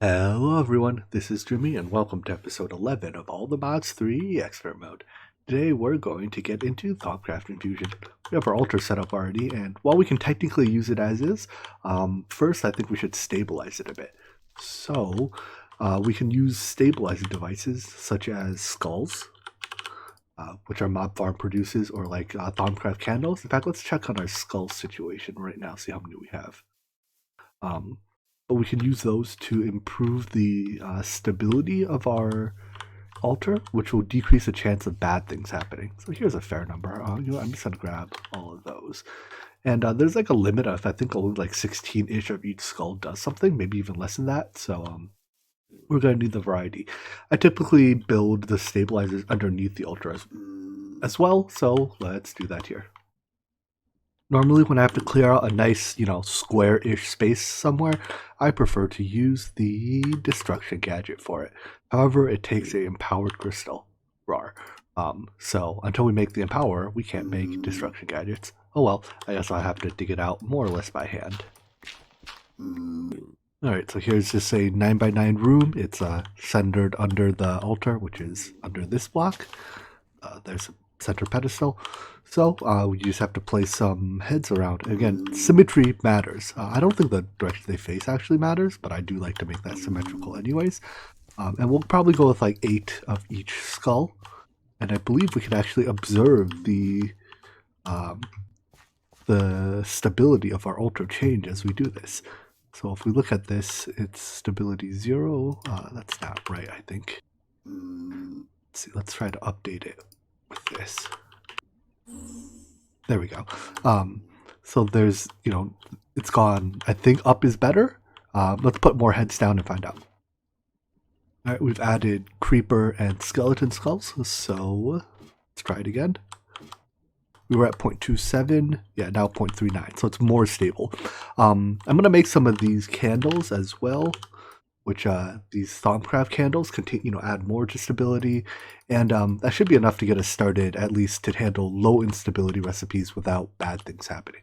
Hello everyone, this is Jimmy and welcome to episode 11 of All the Mods 3 Expert Mode. Today we're going to get into Thoughtcraft Infusion. We have our altar set up already, and while we can technically use it as is, first I think we should stabilize it a bit. So we can use stabilizing devices such as skulls, which our mob farm produces, or like Thoughtcraft candles. In fact, let's check on our skull situation right now, see how many we have. But we can use those to improve the stability of our altar, which will decrease the chance of bad things happening. So here's a fair number. I'm just gonna grab all of those. And there's like a limit of, I think, only like 16-ish of each skull does something, maybe even less than that. So we're gonna need the variety. I typically build the stabilizers underneath the altar as well, so let's do that here. Normally when I have to clear out a nice, square-ish space somewhere, I prefer to use the destruction gadget for it. However, it takes a empowered crystal. Rar. So until we make the empower, we can't make destruction gadgets. Oh well, I guess I'll have to dig it out more or less by hand. Alright, so here's just a 9x9 room. It's centered under the altar, which is under this block. There's a center pedestal. So we just have to place some heads around. Again, symmetry matters. I don't think the direction they face actually matters, but I do like to make that symmetrical anyways. And we'll probably go with like 8 of each skull. And I believe we can actually observe the stability of our altar change as we do this. So if we look at this, it's stability 0. That's not right, I think. Let's see, let's try to update it with this. There we go. So there's, it's gone. I think up is better. Let's put more heads down and find out. All right, we've added creeper and skeleton skulls. So let's try it again. We were at 0.27. Yeah, now 0.39. So it's more stable. I'm going to make some of these candles as well, which these Thoughtcraft candles continue, add more to stability, and that should be enough to get us started, at least to handle low instability recipes without bad things happening.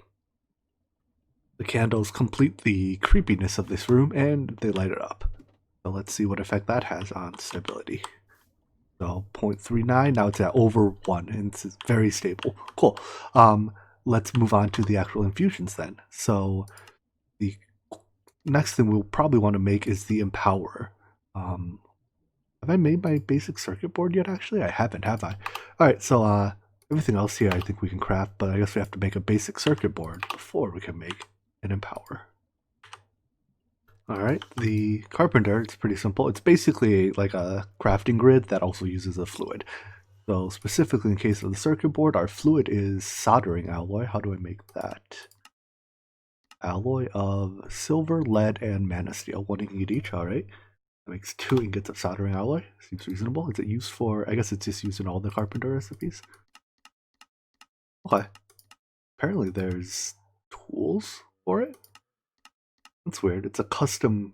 The candles complete the creepiness of this room, and they light it up. So let's see what effect that has on stability. So 0.39, now it's at over 1, and it's very stable. Cool. Let's move on to the actual infusions then. So the next thing we'll probably want to make is the empower. Have I made my basic circuit board yet, actually? I haven't, have I? Alright, so everything else here I think we can craft, but I guess we have to make a basic circuit board before we can make an empower. Alright, the Carpenter, it's pretty simple. It's basically like a crafting grid that also uses a fluid. So specifically in case of the circuit board, our fluid is soldering alloy. How do I make that? Alloy of silver, lead, and mana steel. 1 ingot each, alright. That makes 2 ingots of soldering alloy. Seems reasonable. Is it used for, I guess it's just used in all the Carpenter recipes. Okay. Apparently there's tools for it. That's weird. It's a custom,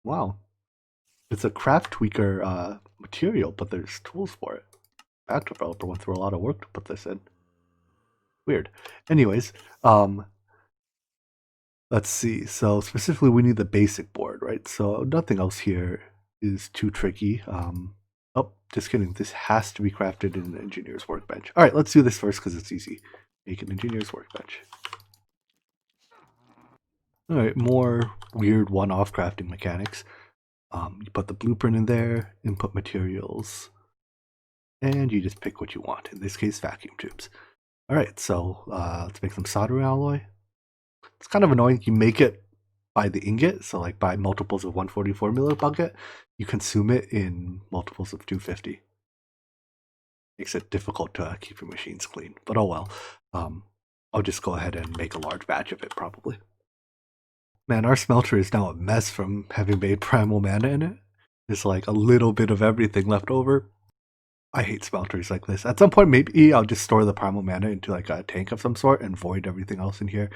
wow. It's a craft tweaker material, but there's tools for it. Back developer went through a lot of work to put this in. Weird. Anyways, let's see. So specifically, we need the basic board, right? So nothing else here is too tricky. Oh, just kidding. This has to be crafted in an engineer's workbench. All right, let's do this first because it's easy. Make an engineer's workbench. All right, more weird one-off crafting mechanics. You put the blueprint in there, input materials, and you just pick what you want. In this case, vacuum tubes. All right, so let's make some soldering alloy. It's kind of annoying. You make it by the ingot, so like by multiples of 144 millibucket, you consume it in multiples of 250. Makes it difficult to keep your machines clean, but oh well. I'll just go ahead and make a large batch of it probably. Man, our smelter is now a mess from having made primal mana in it. There's like a little bit of everything left over. I hate smelters like this. At some point, maybe I'll just store the primal mana into like a tank of some sort and void everything else in here.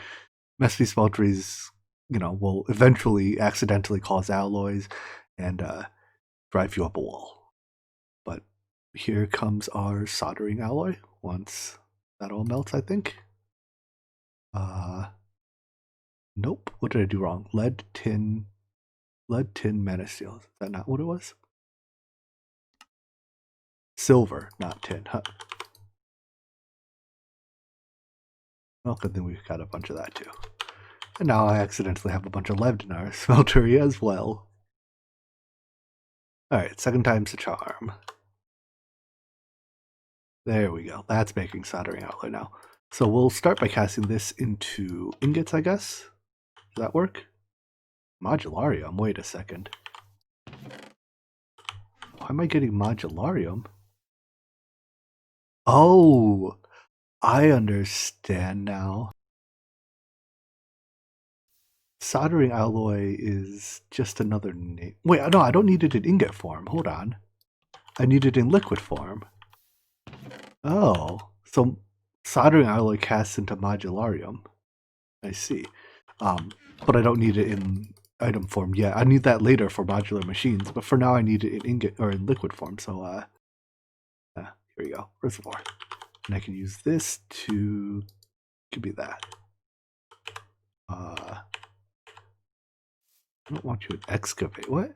Messy smelteries, will eventually accidentally cause alloys and drive you up a wall. But here comes our soldering alloy once that all melts, I think. Nope. What did I do wrong? Lead, tin, Lead, tin, mana steel. Is that not what it was? Silver, not tin. Huh. Well, good thing we've got a bunch of that too. And now I accidentally have a bunch of lead in our smeltery as well. Alright, second time's the charm. There we go. That's making soldering alloy now. So we'll start by casting this into ingots, I guess. Does that work? Modularium? Wait a second. Why am I getting modularium? Oh, I understand now. Soldering alloy is just another name. Wait, no, I don't need it in ingot form. Hold on. I need it in liquid form. Oh, so soldering alloy casts into modularium. I see. But I don't need it in item form yet. I need that later for modular machines, but for now I need it in ingot or in liquid form. So here we go, reservoir. And I can use this to give me that. I don't want you to excavate. What?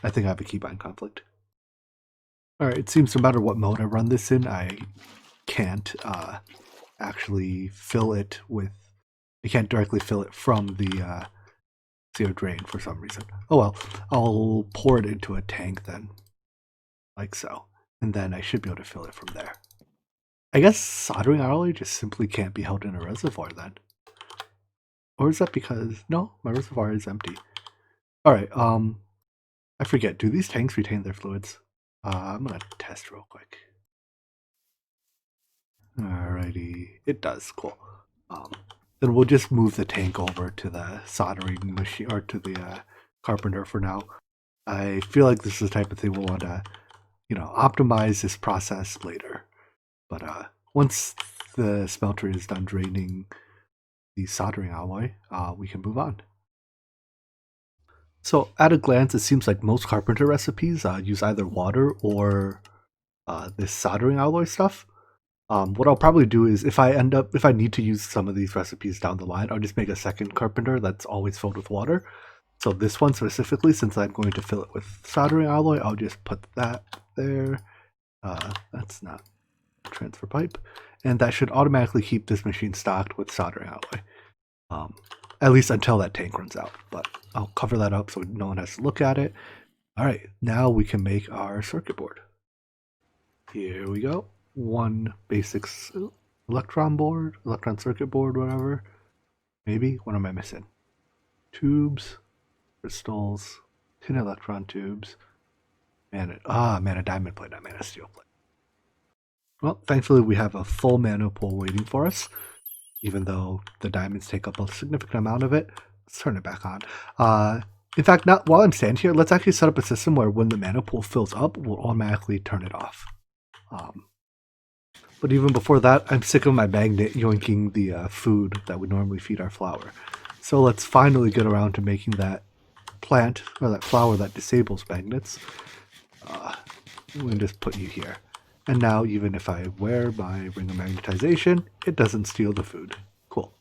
I think I have a keybind conflict. Alright, it seems no matter what mode I run this in, I can't actually fill it with... I can't directly fill it from the CO drain for some reason. Oh well, I'll pour it into a tank then. Like so. And then I should be able to fill it from there. I guess soldering alloy just simply can't be held in a reservoir then. Or is that because... No, my reservoir is empty. Alright, I forget, do these tanks retain their fluids? I'm gonna test real quick. Alrighty, it does, cool. Then we'll just move the tank over to the soldering machine, or to the Carpenter for now. I feel like this is the type of thing we'll want to, optimize this process later. But once the smelter is done draining the soldering alloy, we can move on. So at a glance, it seems like most Carpenter recipes use either water or this soldering alloy stuff. What I'll probably do is if I need to use some of these recipes down the line, I'll just make a second Carpenter that's always filled with water. So this one specifically, since I'm going to fill it with soldering alloy, I'll just put that there. That's not a transfer pipe. And that should automatically keep this machine stocked with soldering alloy. At least until that tank runs out. But I'll cover that up so no one has to look at it. Alright, now we can make our circuit board. Here we go. One basic electron circuit board, whatever. Maybe. What am I missing? Tubes, crystals, tin electron tubes, mana diamond plate, not mana steel plate. Well, thankfully we have a full mana pool waiting for us, even though the diamonds take up a significant amount of it. Let's turn it back on. In fact, while I'm standing here, let's actually set up a system where when the mana pool fills up, we'll automatically turn it off. But even before that, I'm sick of my magnet yoinking the food that we normally feed our flower. So let's finally get around to making that plant, or that flower that disables magnets. I'm going to just put you here. And now even if I wear my ring of magnetization, it doesn't steal the food. Cool.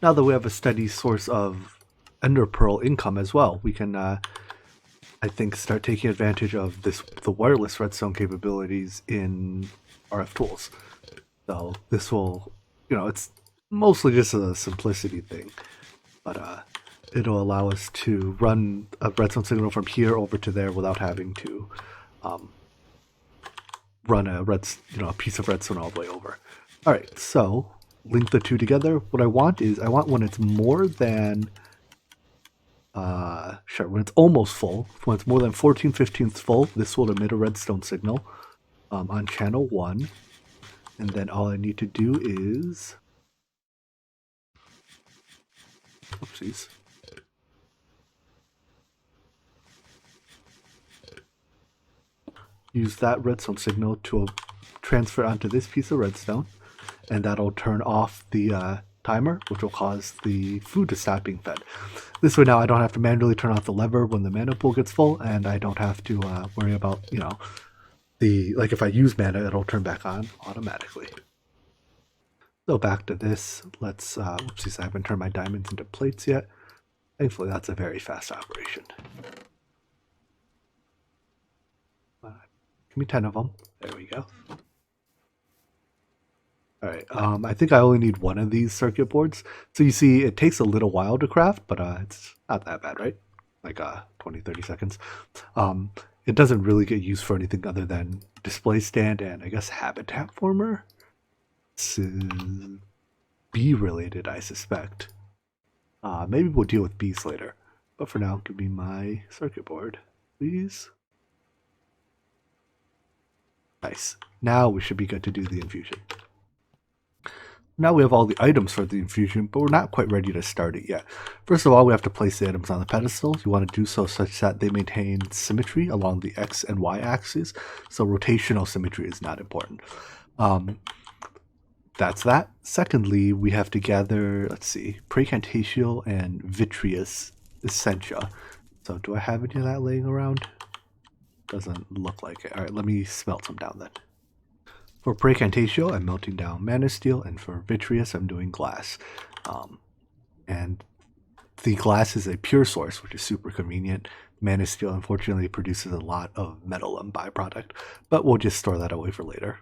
Now that we have a steady source of ender pearl income as well, we can I think start taking advantage of the wireless redstone capabilities in RF tools. So this will, it's mostly just a simplicity thing, but it'll allow us to run a redstone signal from here over to there without having to run a piece of redstone all the way over. All right, so link the two together. What I want when it's more than when it's almost full, when it's more than 14/15 full, this will emit a redstone signal on channel 1. And then all I need to do is... Oopsies. Use that redstone signal to transfer onto this piece of redstone, and that'll turn off the timer, which will cause the food to stop being fed. This way now I don't have to manually turn off the lever when the mana pool gets full, and I don't have to worry about, if I use mana, it'll turn back on automatically. So back to this. Let's, whoopsies, I haven't turned my diamonds into plates yet. Thankfully, that's a very fast operation. Give me 10 of them. There we go. All right, I think I only need one of these circuit boards. So you see, it takes a little while to craft, but it's not that bad, right? Like 20, 30 seconds. It doesn't really get used for anything other than display stand and I guess habitat former. This is bee related, I suspect. Maybe we'll deal with bees later. But for now, give me my circuit board, please. Nice. Now we should be good to do the infusion. Now we have all the items for the infusion, but we're not quite ready to start it yet. First of all, we have to place the items on the pedestals. You want to do so such that they maintain symmetry along the X and Y axes, so rotational symmetry is not important. That's that. Secondly, we have to gather, let's see, Praecantatio and Vitreous Essentia. So do I have any of that laying around? Doesn't look like it. All right, let me smelt some down then. For Praecantatio, I'm melting down mana steel, and for Vitreous, I'm doing glass. And the glass is a pure source, which is super convenient. Mana steel, unfortunately, produces a lot of metal and byproduct, but we'll just store that away for later.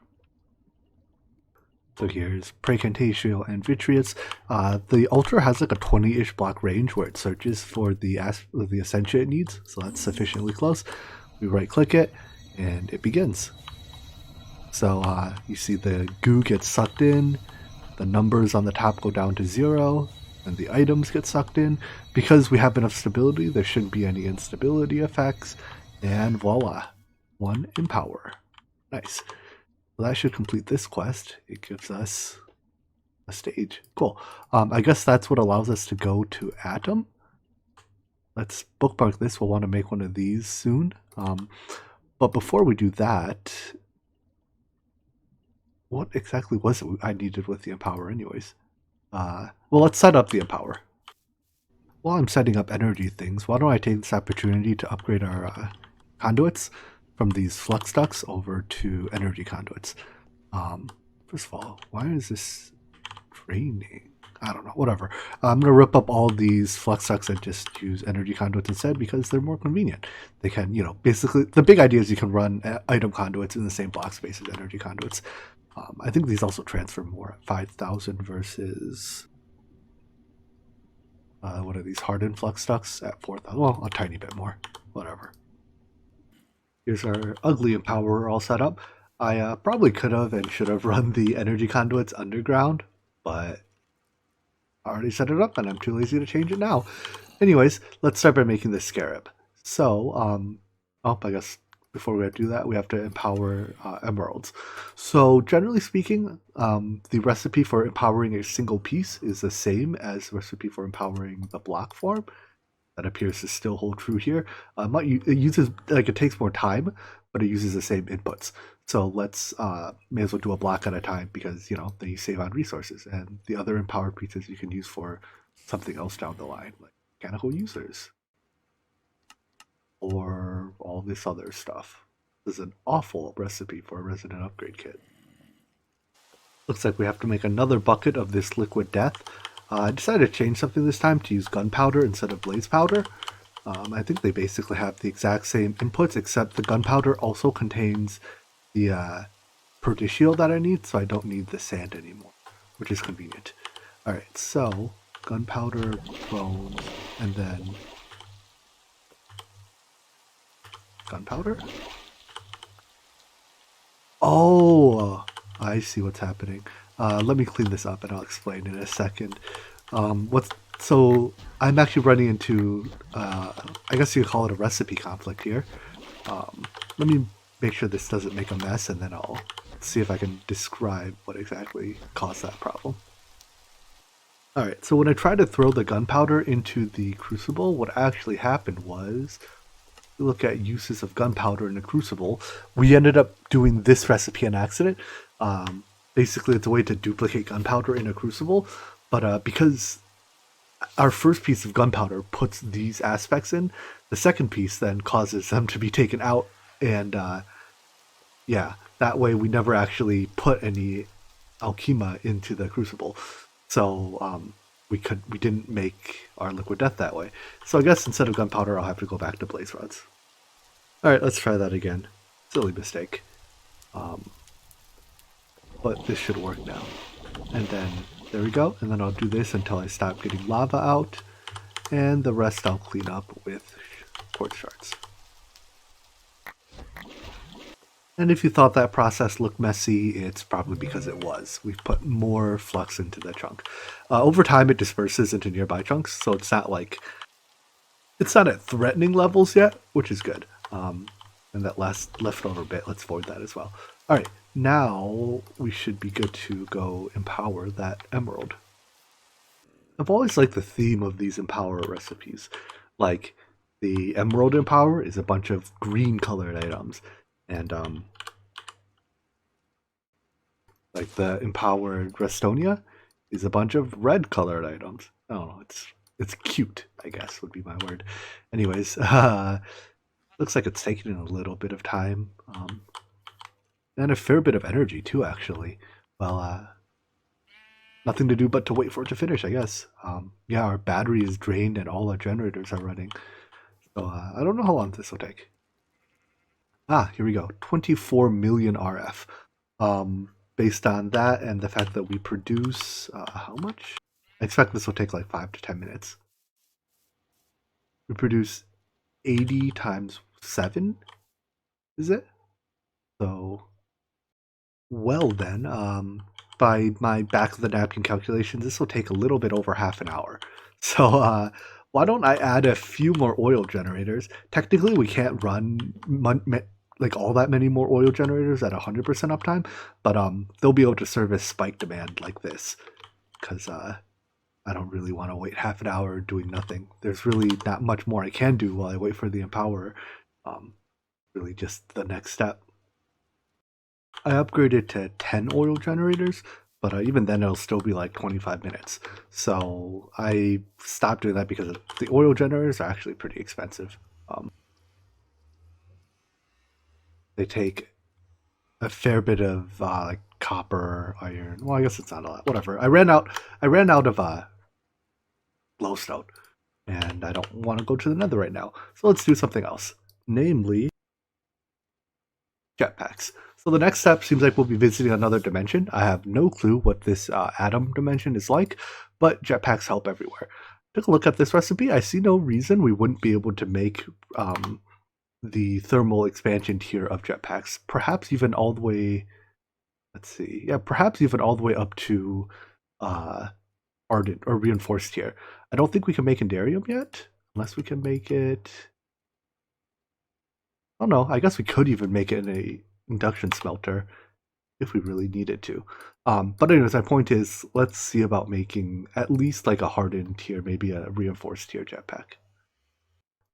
So here's Praecantatio and Vitreous. The Ultra has like a 20-ish block range where it searches for the Essentia it needs, so that's sufficiently close. We right-click it, and it begins. So you see the goo gets sucked in, the numbers on the top go down to 0, and the items get sucked in. Because we have enough stability, there shouldn't be any instability effects, and voila, 1 Empower. Nice. So that should complete this quest. It gives us a stage. Cool. I guess that's what allows us to go to Atum. Let's bookmark this. We'll want to make one of these soon. But before we do that, what exactly was it I needed with the Empower anyways? Well, let's set up the Empower. While I'm setting up energy things, why don't I take this opportunity to upgrade our conduits from these flux ducts over to energy conduits. First of all, why is this draining? I don't know, whatever. I'm going to rip up all these flux ducts and just use energy conduits instead because they're more convenient. They can, basically, the big idea is you can run item conduits in the same block space as energy conduits. I think these also transfer more at 5,000 versus, what are these, hardened flux ducts at 4,000? Well, a tiny bit more, whatever. Here's our ugly Empower all set up. I probably could have and should have run the energy conduits underground, but I already set it up and I'm too lazy to change it now. Anyways, let's start by making this scarab. So, I guess before we do that, we have to empower emeralds. So generally speaking, the recipe for empowering a single piece is the same as the recipe for empowering the block form. That appears to still hold true here. It uses, it takes more time, but it uses the same inputs. So let's may as well do a block at a time because then you save on resources, and the other empowered pieces you can use for something else down the line, like mechanical users or all this other stuff. This is an awful recipe for a resident upgrade kit. Looks like we have to make another bucket of this liquid death. I decided to change something this time to use gunpowder instead of blaze powder. I think they basically have the exact same inputs, except the gunpowder also contains the perdicio that I need, so I don't need the sand anymore, which is convenient. Alright, so gunpowder, bones, and then gunpowder? Oh, I see what's happening. Let me clean this up and I'll explain in a second. So I'm actually running into, I guess you could call it a recipe conflict here. Let me make sure this doesn't make a mess and then I'll see if I can describe what exactly caused that problem. Alright, so when I tried to throw the gunpowder into the crucible, what actually happened was, look at uses of gunpowder in a crucible, we ended up doing this recipe on accident. Basically, it's a way to duplicate gunpowder in a crucible, but because our first piece of gunpowder puts these aspects in, the second piece then causes them to be taken out, and yeah, that way we never actually put any alchema into the crucible. So we didn't make our liquid death that way. So I guess instead of gunpowder, I'll have to go back to blaze rods. All right, let's try that again. Silly mistake. But this should work now. And then there we go. And then I'll do this until I stop getting lava out. And the rest I'll clean up with quartz shards. And if you thought that process looked messy, it's probably because it was. We've put more flux into the chunk. Over time, it disperses into nearby chunks, so it's not at threatening levels yet, which is good. And that last leftover bit, let's void that as well. All right, now we should be good to go empower that emerald. I've always liked the theme of these empower recipes. Like, the emerald empower is a bunch of green colored items. And like the empowered Restonia is a bunch of red colored items. I don't know, it's cute, I guess would be my word. Anyways, looks like it's taking a little bit of time. And a fair bit of energy too, actually. Well, nothing to do but to wait for it to finish, I guess. Yeah, our battery is drained and all our generators are running. So I don't know how long this will take. Here we go. 24 million RF. Based on that and the fact that we produce how much? I expect this will take like 5 to 10 minutes. We produce 80 times 7, is it? So, well then, by my back of the napkin calculations, this will take a little bit over half an hour. So, why don't I add a few more oil generators? Technically, we can't run like all that many more oil generators at 100% uptime, but they'll be able to service spike demand like this, because I don't really want to wait half an hour doing nothing. There's really not much more I can do while I wait for the empower. Really just the next step. I upgraded to 10 oil generators, but even then it'll still be like 25 minutes. So I stopped doing that because the oil generators are actually pretty expensive. They take a fair bit of like copper, iron. Well, I guess it's not a lot. Whatever. I ran out of glowstone, and I don't want to go to the nether right now. So let's do something else, namely jetpacks. So the next step seems like we'll be visiting another dimension. I have no clue what this Atum dimension is like, but jetpacks help everywhere. Took a look at this recipe. I see no reason we wouldn't be able to make the thermal expansion tier of jetpacks. Perhaps even all the way. Let's see. Yeah, perhaps even all the way up to ardent or reinforced tier. I don't think we can make Endarium yet, unless we can make it. Oh no, I guess we could even make it in a induction smelter if we really needed to. But anyways, my point is, let's see about making at least like a hardened tier, maybe a reinforced tier jetpack.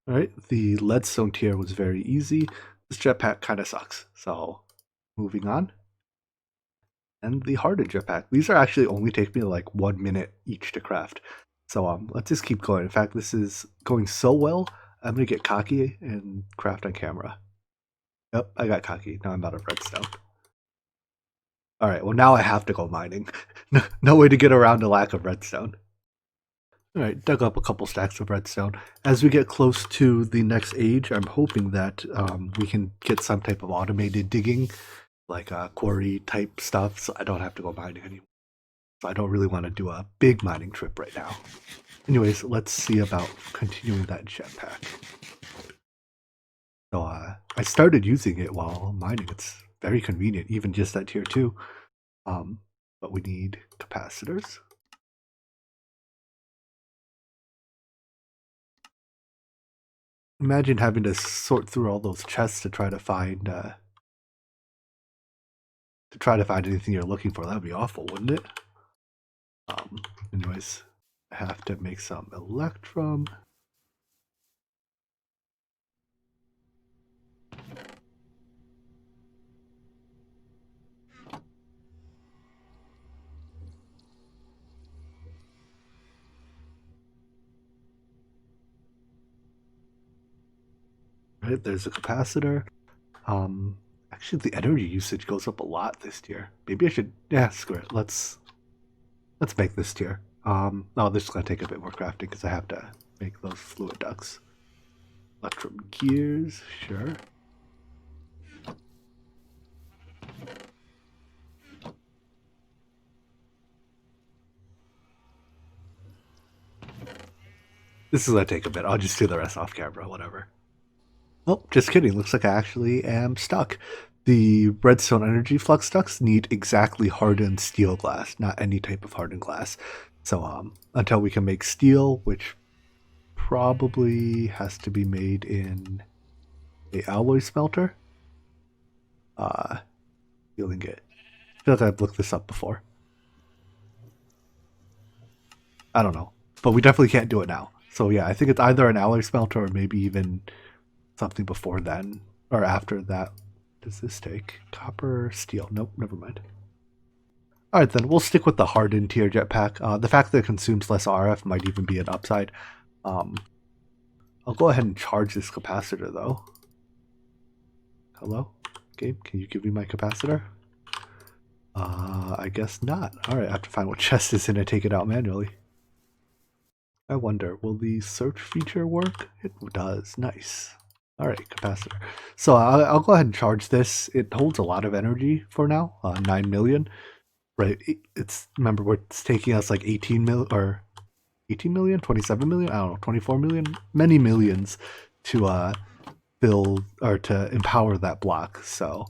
All right, the leadstone tier was very easy. This jetpack kind of sucks. So moving on. And the hardened jetpack. These are actually only take me like 1 minute each to craft. So let's just keep going. In fact, this is going so well, I'm gonna get cocky and craft on camera. Yep, I got cocky. Now I'm out of redstone. All right, well now I have to go mining. No way to get around a lack of redstone. All right, dug up a couple stacks of redstone. As we get close to the next age, I'm hoping that we can get some type of automated digging, like quarry type stuff, so I don't have to go mining anymore. So I don't really want to do a big mining trip right now. Anyways, let's see about continuing that jetpack. So I started using it while mining. It's very convenient, even just at tier 2. But we need capacitors. Imagine having to sort through all those chests to try to find anything you're looking for. That would be awful, wouldn't it? Anyways, I have to make some electrum. Right, there's a capacitor. Actually, the energy usage goes up a lot this tier. Maybe I should, yeah, screw it. Let's make this tier. Oh, this is gonna take a bit more crafting because I have to make those fluid ducts. Electrum gears, sure. This is gonna take a bit. I'll just do the rest off camera, whatever. Oh, just kidding. Looks like I actually am stuck. The redstone energy flux ducts need exactly hardened steel glass, not any type of hardened glass. So until we can make steel, which probably has to be made in a alloy smelter. Feeling it. I feel like I've looked this up before. I don't know. But we definitely can't do it now. So yeah, I think it's either an alloy smelter or maybe even something before then or after that. Does this take copper, steel? Nope, never mind. All right, then we'll stick with the hardened tier jetpack. The fact that it consumes less RF might even be an upside. I'll go ahead and charge this capacitor though. Hello, game? Can you give me my capacitor? I guess not. All right, I have to find what chest is in and take it out manually. I wonder, will the search feature work? It does. Nice. All right, capacitor. So I'll go ahead and charge this. It holds a lot of energy for now, 9 million. Right, it's, remember, it's taking us like 18 million, or 18 million, 27 million, I don't know, 24 million, many millions to build, or to empower that block. So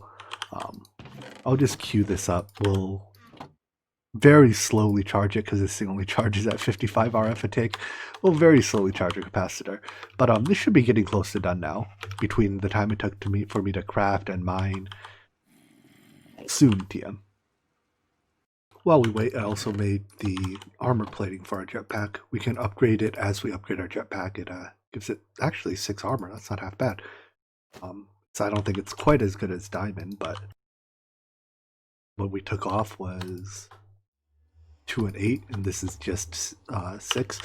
I'll just queue this up. We'll very slowly charge it because this thing only charges at 55 RF a tick. We'll very slowly charge a capacitor, but this should be getting close to done now. Between the time it took for me to craft and mine, soon TM. While we wait, I also made the armor plating for our jetpack. We can upgrade it as we upgrade our jetpack. It gives it actually 6 armor. That's not half bad. So I don't think it's quite as good as diamond, but what we took off was 2 and 8, and this is just 6.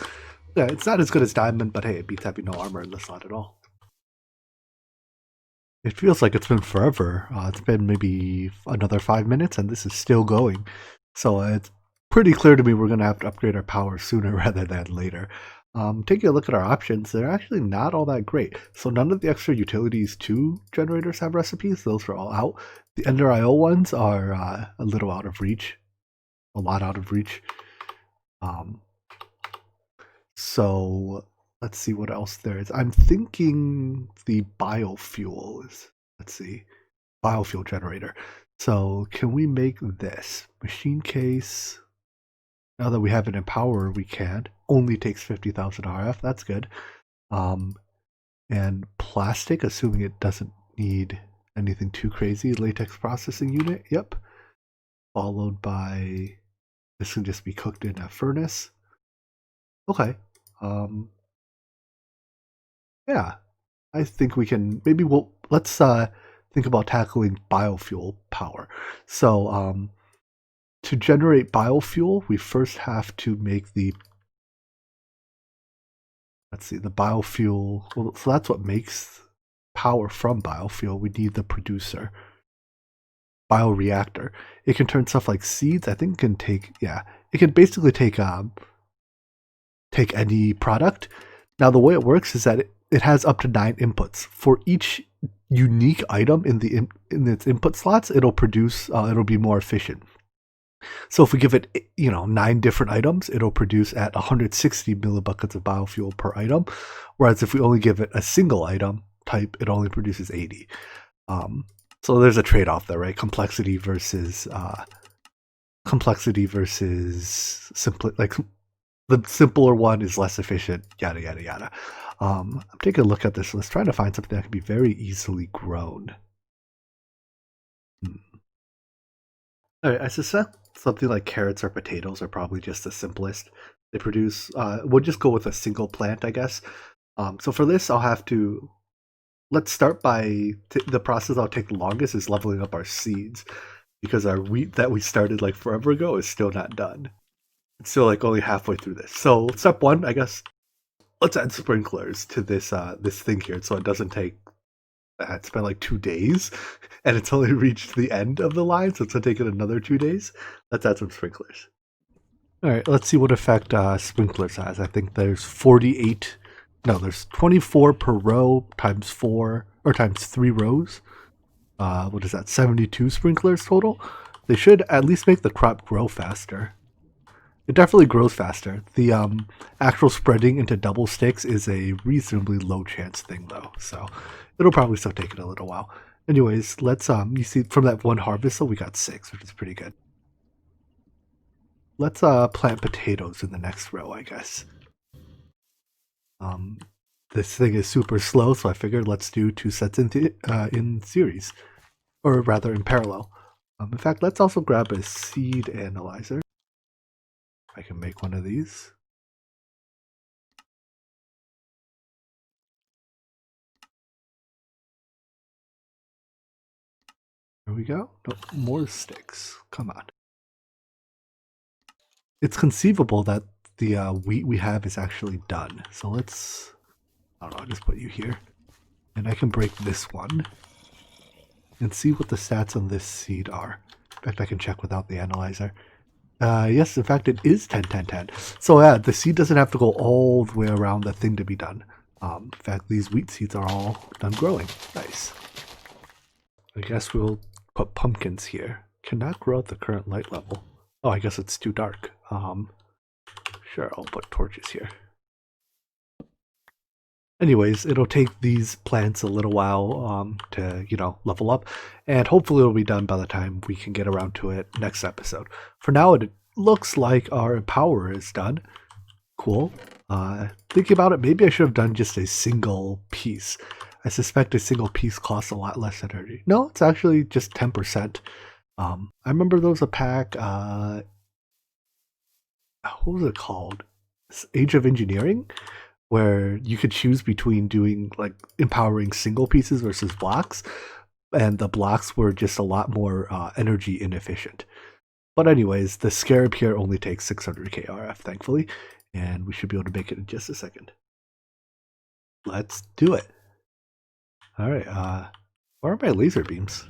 Yeah, it's not as good as diamond, but hey, it beats having no armor in the slot at all. It feels like it's been forever. It's been maybe another 5 minutes, and this is still going. So it's pretty clear to me we're going to have to upgrade our power sooner rather than later. Taking a look at our options, they're actually not all that great. So none of the extra utilities 2 generators have recipes. Those are all out. The Ender IO ones are a little out of reach. A lot out of reach. So let's see what else there is. I'm thinking the biofuel is, let's see, biofuel generator. So can we make this? Machine case. Now that we have it in power, we can. Only takes 50,000 RF. That's good. And plastic, assuming it doesn't need anything too crazy. Latex processing unit. Yep. Followed by, this can just be cooked in a furnace. Okay. Yeah. I think we can, maybe let's think about tackling biofuel power. So to generate biofuel, we first have to make the, let's see, the biofuel. Well, so that's what makes power from biofuel. We need the producer. Bioreactor. It can turn stuff like seeds. I think it can take, yeah, it can basically take any product. Now the way it works is that it has up to 9 inputs. For each unique item in its input slots, it'll produce, it'll be more efficient. So if we give it, 9 different items, it'll produce at 160 millibuckets of biofuel per item. Whereas if we only give it a single item type, it only produces 80. So there's a trade-off there, right? Complexity versus simply, like, the simpler one is less efficient, yada, yada, yada. I'm taking a look at this list, trying to find something that can be very easily grown. All right, I suspect something like carrots or potatoes are probably just the simplest. They produce, we'll just go with a single plant, I guess. So for this, I'll have to, let's start by, the process I'll take the longest is leveling up our seeds. Because our wheat that we started like forever ago is still not done. It's still like only halfway through this. So step 1, I guess, let's add sprinklers to this this thing here so it doesn't take it's been like 2 days, and it's only reached the end of the line, so it's gonna take it another 2 days. Let's add some sprinklers. All right, let's see what effect sprinklers has. I think there's 48. No, there's 24 per row times 4 or times 3 rows. What is that? 72 sprinklers total. They should at least make the crop grow faster. It definitely grows faster. The actual spreading into double sticks is a reasonably low chance thing though, so it'll probably still take it a little while. Anyways, let's you see from that one harvest, so we got 6, which is pretty good. Let's plant potatoes in the next row, I guess. This thing is super slow, so I figured let's do 2 sets in series, or rather in parallel. In fact, let's also grab a seed analyzer. I can make one of these. There we go. No, more sticks. Come on. It's conceivable that the wheat we have is actually done. So let's, I don't know, I'll just put you here. And I can break this one and see what the stats on this seed are. In fact, I can check without the analyzer. Yes, in fact, it is 10, 10, 10. So yeah, the seed doesn't have to go all the way around the thing to be done. In fact, these wheat seeds are all done growing. Nice. I guess we'll put pumpkins here. Cannot grow at the current light level. Oh, I guess it's too dark. Sure, I'll put torches here. Anyways, it'll take these plants a little while to, level up, and hopefully it'll be done by the time we can get around to it next episode. For now, it looks like our power is done. Cool. Thinking about it, maybe I should have done just a single piece. I suspect a single piece costs a lot less energy. No, it's actually just 10%. I remember there was a pack, what was it called? Age of Engineering? Where you could choose between doing like empowering single pieces versus blocks, and the blocks were just a lot more energy inefficient. But anyways, the scarab here only takes 600 KRF, thankfully, and we should be able to make it in just a second. Let's do it. All right, where are my laser beams?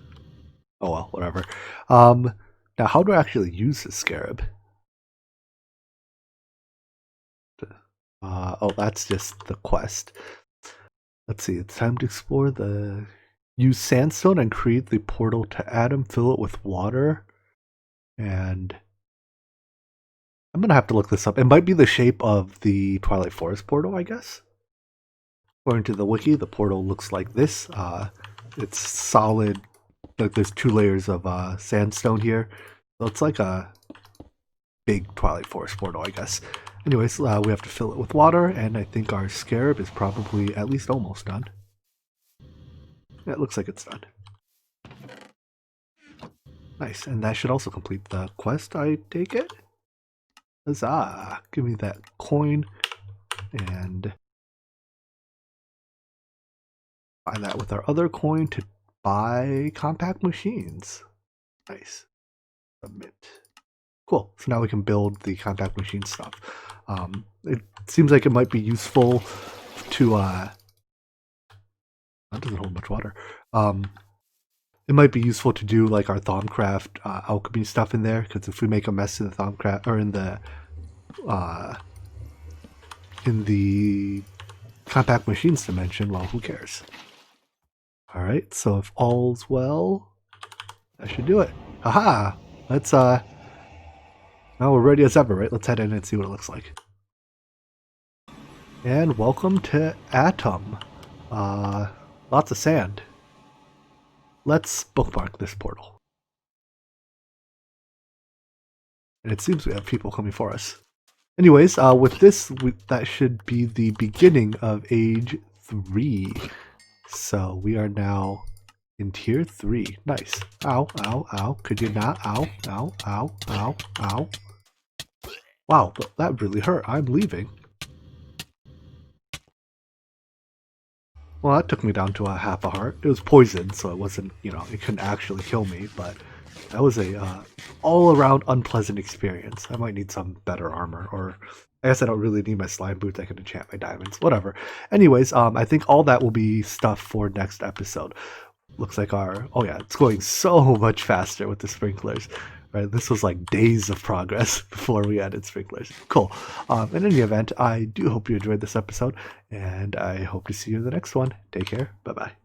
Oh well, whatever. Now how do I actually use this scarab? Oh, that's just the quest. Let's see, it's time to explore the... Use sandstone and create the portal to Atum, fill it with water, and... I'm gonna have to look this up. It might be the shape of the Twilight Forest portal, I guess. According to the wiki, the portal looks like this. It's solid, like there's 2 layers of sandstone here. So it's like a big Twilight Forest portal, I guess. Anyways, we have to fill it with water, and I think our scarab is probably at least almost done. Yeah, it looks like it's done. Nice, and that should also complete the quest, I take it? Huzzah! Give me that coin, and buy that with our other coin to buy compact machines. Nice. Submit. Cool, so now we can build the compact machine stuff. It seems like it might be useful to, that doesn't hold much water. It might be useful to do like our Thaumcraft alchemy stuff in there, because if we make a mess in the Thaumcraft, or in the compact machines dimension, well, who cares? Alright, so if all's well, that should do it. Haha! Let's, now we're ready as ever, right? Let's head in and see what it looks like. And welcome to Atum. Lots of sand. Let's bookmark this portal. And it seems we have people coming for us. Anyways, with this, that should be the beginning of Age 3. So we are now in Tier 3. Nice. Ow, ow, ow. Could you not? Ow, ow, ow, ow, ow. Wow, that really hurt. I'm leaving. Well, that took me down to a half a heart. It was poisoned, so it wasn't, it couldn't actually kill me, but that was a all-around unpleasant experience. I might need some better armor, or I guess I don't really need my slime boots. I can enchant my diamonds, whatever. Anyways, I think all that will be stuff for next episode. Looks like oh yeah, it's going so much faster with the sprinklers. Right, this was like days of progress before we added sprinklers. Cool. In any event, I do hope you enjoyed this episode, and I hope to see you in the next one. Take care. Bye-bye.